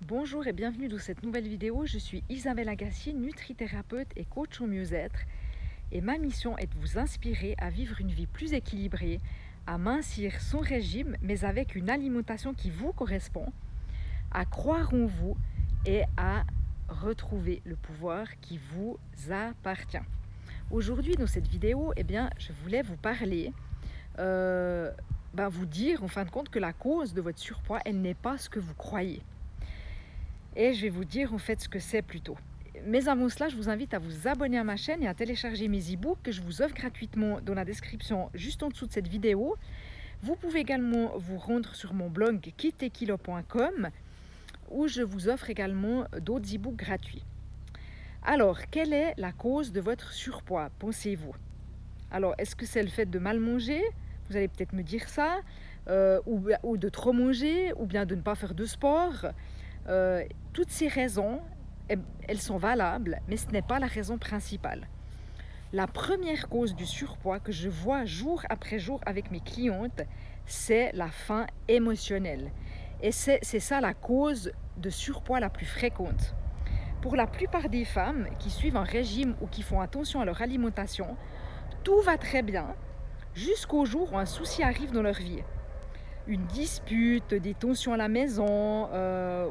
Bonjour et bienvenue dans cette nouvelle vidéo. Je suis Isabelle Agassi, nutrithérapeute et coach au mieux-être. Et ma mission est de vous inspirer à vivre une vie plus équilibrée, à mincir son régime, mais avec une alimentation qui vous correspond, à croire en vous et à retrouver le pouvoir qui vous appartient. Aujourd'hui, dans cette vidéo, je voulais vous parler, vous dire en fin de compte que la cause de votre surpoids, elle n'est pas ce que vous croyez. Et je vais vous dire en fait ce que c'est plutôt. Mais avant cela, je vous invite à vous abonner à ma chaîne et à télécharger mes e-books que je vous offre gratuitement dans la description juste en dessous de cette vidéo. Vous pouvez également vous rendre sur mon blog kittekilo.com où je vous offre également d'autres e-books gratuits. Alors, quelle est la cause de votre surpoids, pensez-vous? Alors, est-ce que c'est le fait de mal manger? Vous allez peut-être me dire ça, ou de trop manger, ou bien de ne pas faire de sport. Toutes ces raisons, elles sont valables, mais ce n'est pas la raison principale. La première cause du surpoids que je vois jour après jour avec mes clientes, c'est la faim émotionnelle. Et c'est ça la cause de surpoids la plus fréquente. Pour la plupart des femmes qui suivent un régime ou qui font attention à leur alimentation, tout va très bien jusqu'au jour où un souci arrive dans leur vie. Une dispute, des tensions à la maison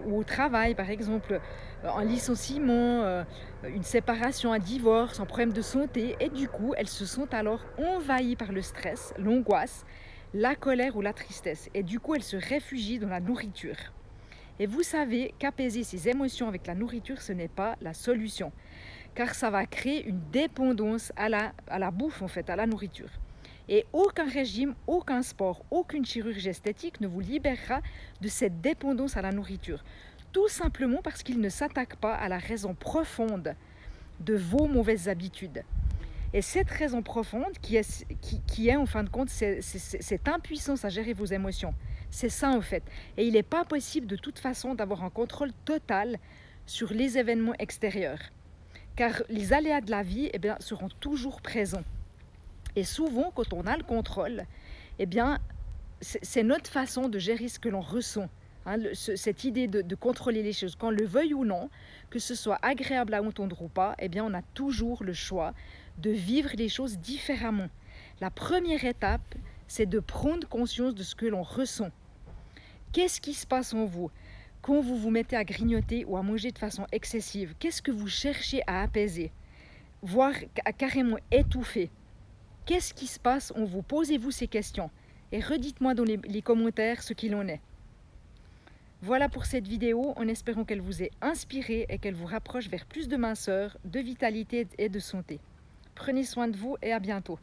ou au travail par exemple, un licenciement, une séparation, un divorce, un problème de santé, et du coup elles se sentent alors envahies par le stress, l'angoisse, la colère ou la tristesse, et du coup elles se réfugient dans la nourriture. Et vous savez qu'apaiser ces émotions avec la nourriture, ce n'est pas la solution, car ça va créer une dépendance à la bouffe en fait, à la nourriture. Et aucun régime, aucun sport, aucune chirurgie esthétique ne vous libérera de cette dépendance à la nourriture. Tout simplement parce qu'il ne s'attaque pas à la raison profonde de vos mauvaises habitudes. Et cette raison profonde qui est en fin de compte cette impuissance à gérer vos émotions. C'est ça en fait. Et il n'est pas possible de toute façon d'avoir un contrôle total sur les événements extérieurs. Car les aléas de la vie seront toujours présents. Et souvent, quand on a le contrôle, c'est notre façon de gérer ce que l'on ressent. Cette idée de contrôler les choses, qu'on le veuille ou non, que ce soit agréable à entendre ou pas, on a toujours le choix de vivre les choses différemment. La première étape, c'est de prendre conscience de ce que l'on ressent. Qu'est-ce qui se passe en vous quand vous vous mettez à grignoter ou à manger de façon excessive? Qu'est-ce que vous cherchez à apaiser, voire à carrément étouffer? Qu'est-ce qui se passe en vous? Posez-vous ces questions et redites-moi dans les commentaires ce qu'il en est. Voilà pour cette vidéo, en espérant qu'elle vous ait inspiré et qu'elle vous rapproche vers plus de minceur, de vitalité et de santé. Prenez soin de vous et à bientôt.